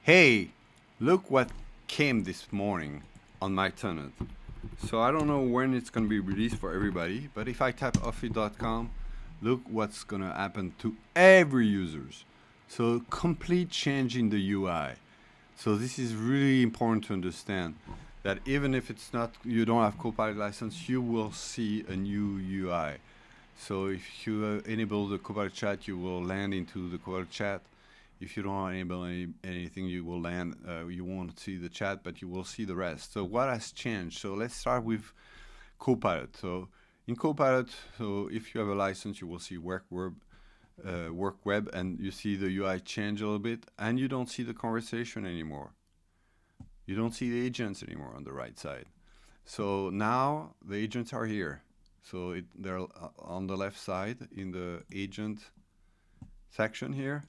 Hey, look what came this morning on my tenant. So I don't know when it's going to be released for everybody, but if I type office.com, look what's going to happen to every users. So complete change in the UI. So this is really important to understand that even if it's not you don't have Copilot license, you will see a new UI. So if you enable the Copilot chat, you will land into the Copilot chat. If you don't enable anything, you will land. You won't see the chat, but you will see the rest. So what has changed? So let's start with Copilot. So in Copilot, so if you have a license, you will see work web, and you see the UI change a little bit, and you don't see the conversation anymore. You don't see the agents anymore on the right side. So now the agents are here. So they're on the left side in the agent section here.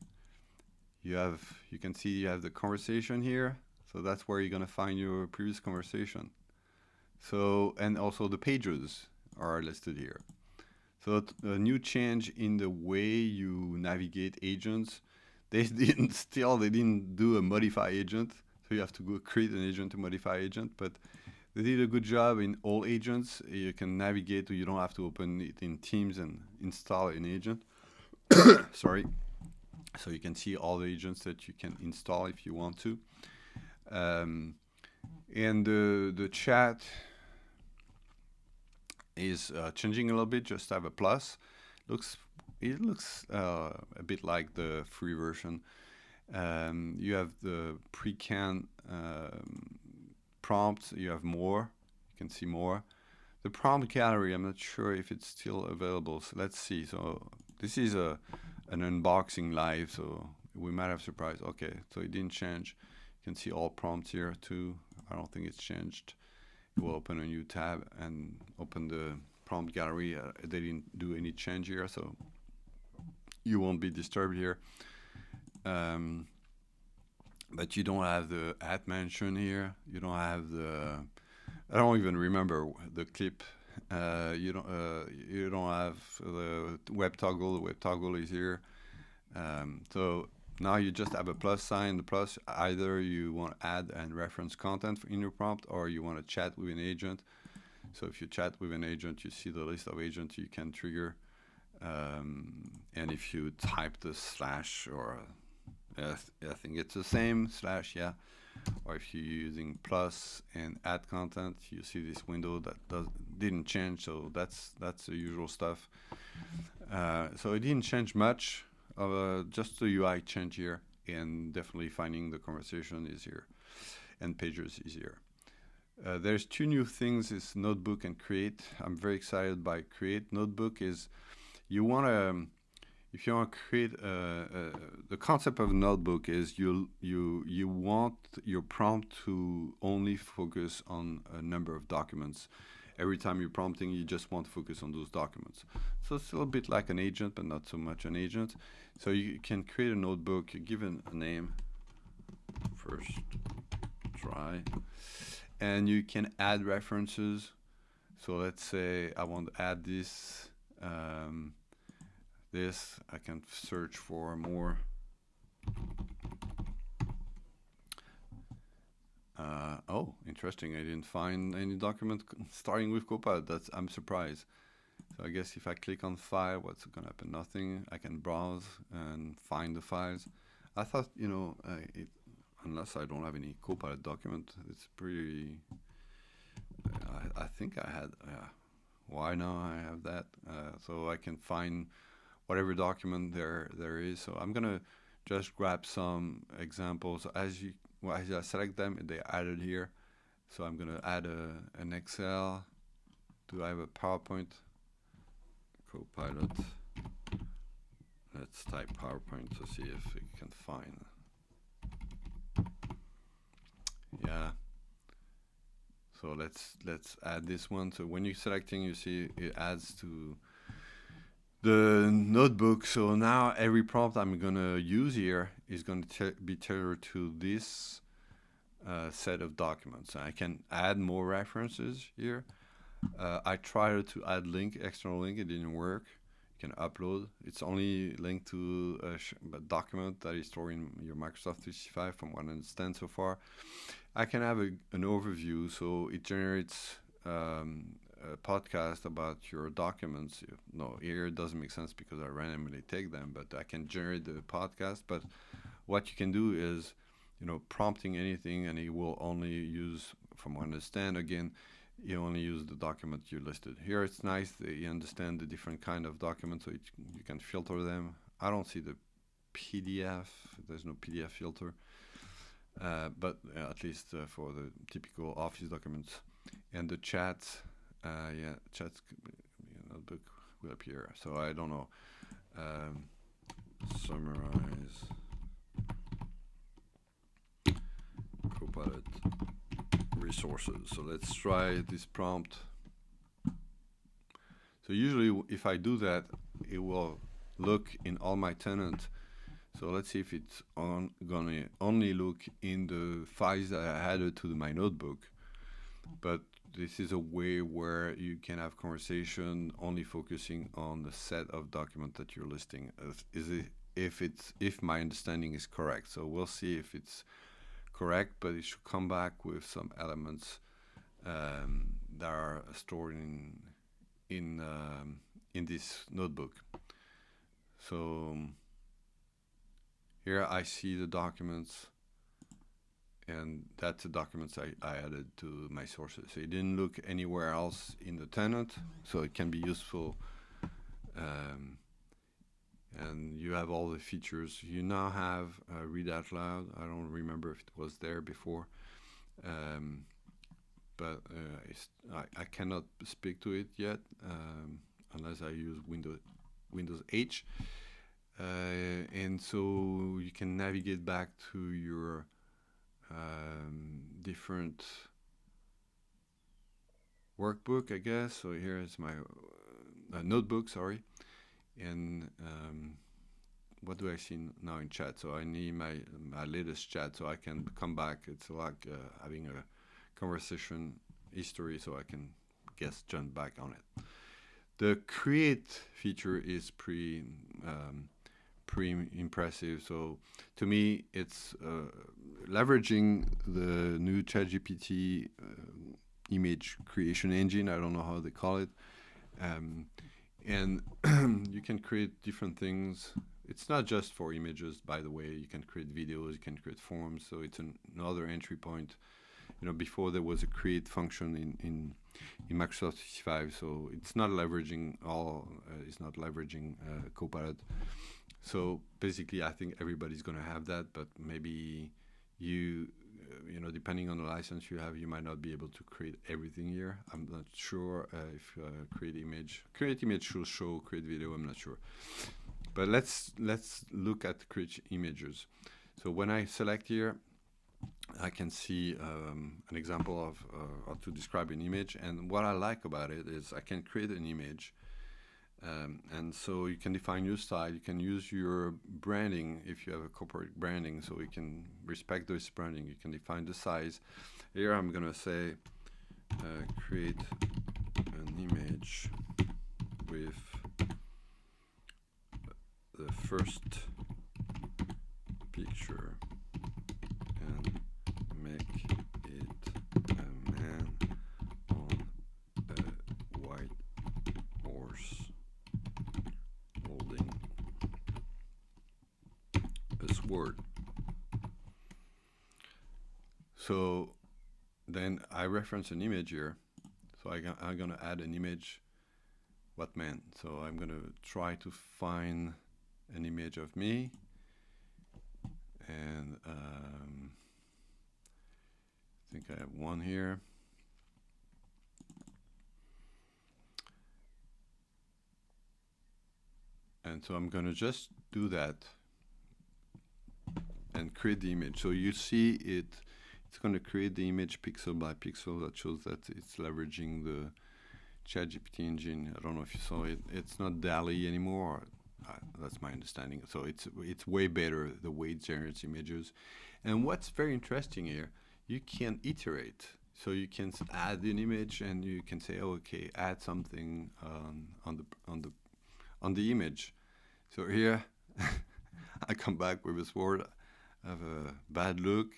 You can see you have the conversation here. So that's where you're gonna find your previous conversation. So and also the pages are listed here. So a new change in the way you navigate agents. They didn't do a modify agent. So you have to go create an agent to modify agent, but they did a good job in all agents. You can navigate, you don't have to open it in Teams and install an agent. Sorry. So you can see all the agents that you can install if you want to. Um, and the chat is changing a little bit, just have a plus. Looks It looks a bit like the free version. You have the pre-canned prompts. You have more. You can see more. The prompt gallery, I'm not sure if it's still available. So let's see. So this is an unboxing live, so we might have surprise. Okay, so it didn't change. You can see all prompts here too. I don't think it's changed. It will open a new tab and open the prompt gallery. They didn't do any change here, so you won't be disturbed here. But you don't have the at mention here. You don't have the. I don't even remember the clip. You don't have the web toggle. The web toggle is here. So now you just have a plus sign. The plus, either you want to add and reference content in your prompt, or you want to chat with an agent. So if you chat with an agent, you see the list of agents you can trigger. And if you type the slash, or I think it's the same slash, yeah. Or if you're using plus and add content, you see this window that didn't change. So that's the usual stuff. So it didn't change much. Just the UI change here, and definitely finding the conversation is here, and pages is here. There's two new things: is Notebook and Create. I'm very excited by Create. Notebook is you want to if you want to create the concept of a notebook is you want your prompt to only focus on a number of documents. Every time you're prompting, you just want to focus on those documents. So it's a little bit like an agent, but not so much an agent. So you can create a notebook, give it a name, first try, and you can add references. So let's say I want to add this. I can search for more. Oh, interesting. I didn't find any document starting with Copilot. I'm surprised. So I guess if I click on file, what's gonna happen? Nothing. I can browse and find the files. I thought, unless I don't have any Copilot document, it's pretty. I think I had. Why now I have that? So I can find whatever document there is. So I'm gonna just grab some examples as I select them. They added here. So I'm gonna add an Excel. Do I have a PowerPoint? Copilot. Let's type PowerPoint to see if we can find. Yeah. So let's add this one. So when you're selecting, you see it adds to the notebook. So now every prompt I'm gonna use here is going to be tailored to this set of documents. I can add more references here. I tried to add external link, it didn't work. You can upload. It's only linked to a document that is stored in your Microsoft 365 from what I understand so far. I can have an overview, so it generates a podcast about your documents. No, here it doesn't make sense because I randomly take them, but I can generate the podcast. But what you can do is, prompting anything, and it will only use, from what I understand, again, you only use the document you listed. Here it's nice that you understand the different kind of documents, so you can filter them. I don't see the PDF. There's no PDF filter. But at least for the typical office documents. And the chats, chats notebook will appear. So I don't know. Summarize Copilot resources. So let's try this prompt. So usually if I do that, it will look in all my tenants. So let's see if it's gonna only look in the files that I added to my notebook. But this is a way where you can have conversation only focusing on the set of documents that you're listing. If my understanding is correct. So we'll see if it's correct, but it should come back with some elements that are stored in this notebook. So here I see the documents, and that's the documents I added to my sources. So it didn't look anywhere else in the tenant, so it can be useful. And you have all the features. You now have read out loud. I don't remember if it was there before, but I cannot speak to it yet unless I use Windows H. And so you can navigate back to your different workbook, I guess. So here is my notebook, sorry. And what do I see now in chat? So I need my latest chat so I can come back. It's like having a conversation history, so I can jump back on it. The create feature is pretty impressive. So to me, it's leveraging the new ChatGPT image creation engine. I don't know how they call it. And you can create different things. It's not just for images, by the way. You can create videos, you can create forms. So it's another entry point. Before there was a create function in Microsoft 365, so it's not leveraging Copilot. So basically, I think everybody's going to have that, but maybe depending on the license you have, you might not be able to create everything here. I'm not sure if create image should show create video. I'm not sure, but let's look at create images. So when I select here, I can see an example of how to describe an image. And what I like about it is I can create an image. And so you can define your style. You can use your branding if you have a corporate branding, so you can respect this branding. You can define the size. Here I'm going to say create an image with the first picture and make it a man on a white horse holding a sword. So then I reference an image here. So I'm going to add an image, what man. So I'm going to try to find an image of me. And I think I have one here. And so I'm going to just do that and create the image. So you see it's going to create the image pixel by pixel. That shows that it's leveraging the ChatGPT engine. I don't know if you saw it. It's not DALL-E anymore. That's my understanding. So it's way better the way it generates images. And what's very interesting here, you can iterate. So you can add an image and you can say, oh, okay, add something on on the image. So here, I come back with a sword. I have a bad look.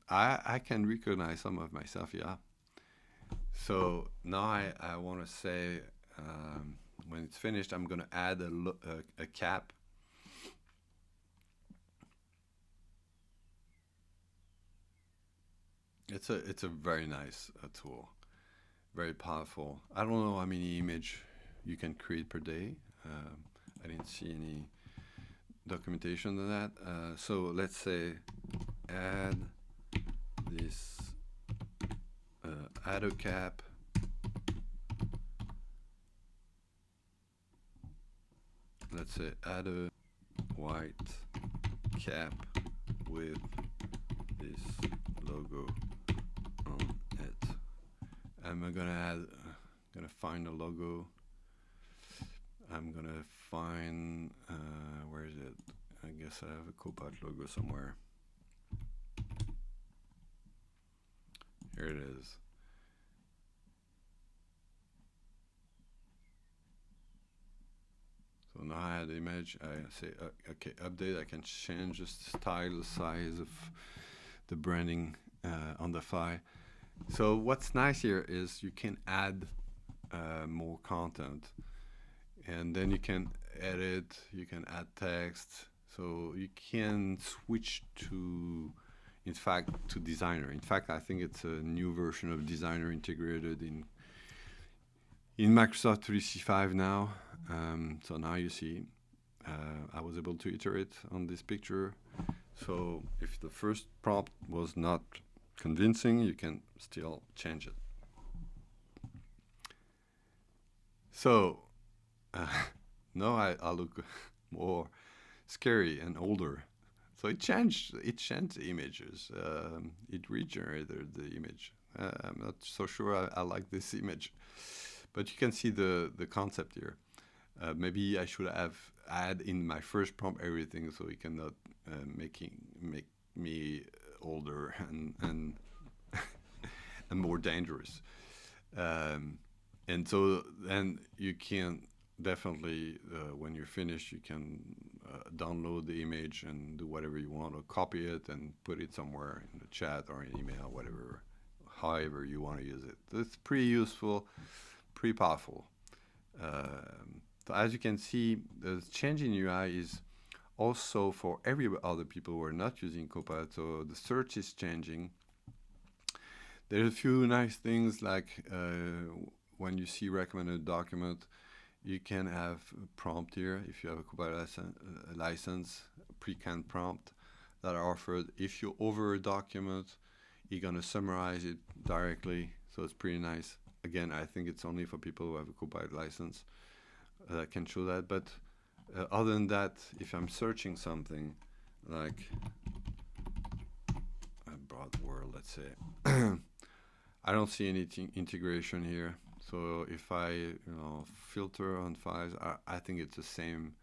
I can recognize some of myself, yeah. So now I want to say, when it's finished, I'm going to add a cap. It's a very nice tool, very powerful. I don't know how many image you can create per day. I didn't see any documentation on that. So let's say add this add a cap. Let's say add a white cap with this logo on it. I'm gonna find a logo. I'm gonna find, where is it? I guess I have a Copilot logo somewhere. Here it is. So now I have the image. I say, okay, update. I can change the style, the size of the branding on the fly. So what's nice here is you can add more content, and then you can edit, you can add text, so you can switch to, in fact, to Designer. In fact, I think it's a new version of Designer integrated in Microsoft 365 now. So now you see, I was able to iterate on this picture. So if the first prompt was not convincing, you can still change it. So now I look more scary and older. So it changed the images. It regenerated the image. I'm not so sure I like this image, but you can see the concept here. Maybe I should have add in my first prompt everything, so it cannot make me older and and more dangerous. And so then you can definitely, when you're finished, you can download the image and do whatever you want, or copy it and put it somewhere in the chat or an email, whatever, however you want to use it. So it's pretty useful, pretty powerful. So as you can see, the change in UI is also for every other people who are not using Copilot. So the search is changing. There's a few nice things, like when you see recommended document, you can have a prompt here if you have a Copilot license, pre-canned prompt that are offered. If you over a document, you're going to summarize it directly. So it's pretty nice. Again, I think it's only for people who have a Copilot license that can show that. But other than that, if I'm searching something like a broad world, let's say, I don't see any integration here. So if I filter on files, I think it's the same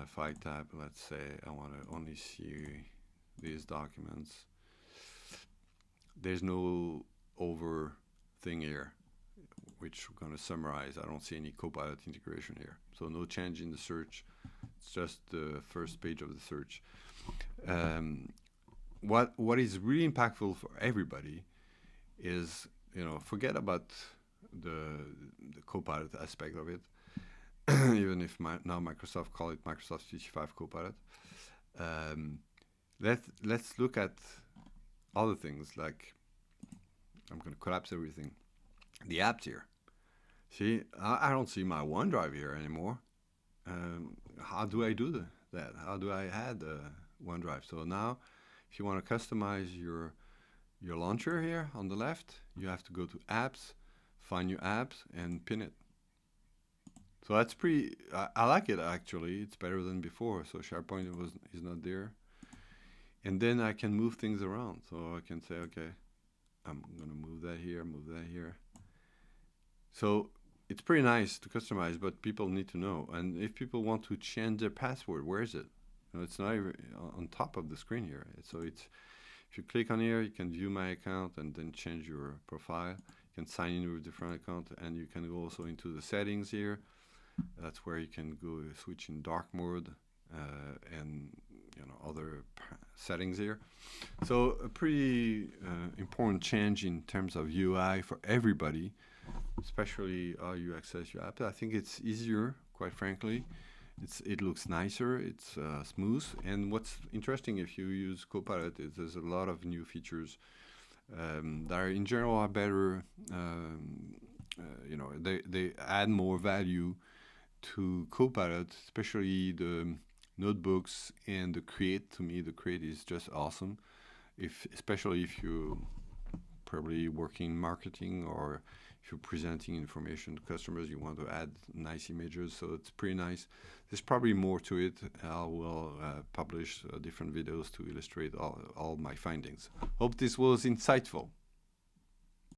file type. Let's say I want to only see these documents. There's no over thing here, which we're going to summarize. I don't see any Copilot integration here. So no change in the search. It's just the first page of the search. What is really impactful for everybody is, forget about the Copilot aspect of it, even if now Microsoft call it Microsoft 365 Copilot. Let's look at other things, like, I'm going to collapse everything. The apps here. See, I don't see my OneDrive here anymore. How do I do that? How do I add OneDrive? So now, if you want to customize your launcher here on the left, you have to go to apps, find your apps, and pin it. So that's pretty, I like it actually. It's better than before. So SharePoint is not there. And then I can move things around. So I can say, okay, I'm going to move that here, move that here. So it's pretty nice to customize, but people need to know. And if people want to change their password, where is it? It's not even on top of the screen here. So it's, if you click on here, you can view my account and then change your profile. You can sign in with different account, and you can go also into the settings here. That's where you can go switch in dark mode and other settings here. So a pretty important change in terms of UI for everybody, especially how you access your app. I think it's easier, quite frankly. It looks nicer, it's smooth, and what's interesting if you use Copilot is there's a lot of new features that are in general are better. They add more value to Copilot, especially the notebooks and the Create. To me, the Create is just awesome. Especially if you probably working in marketing, or if you're presenting information to customers, you want to add nice images, so it's pretty nice. There's probably more to it. I will publish different videos to illustrate all my findings. Hope this was insightful.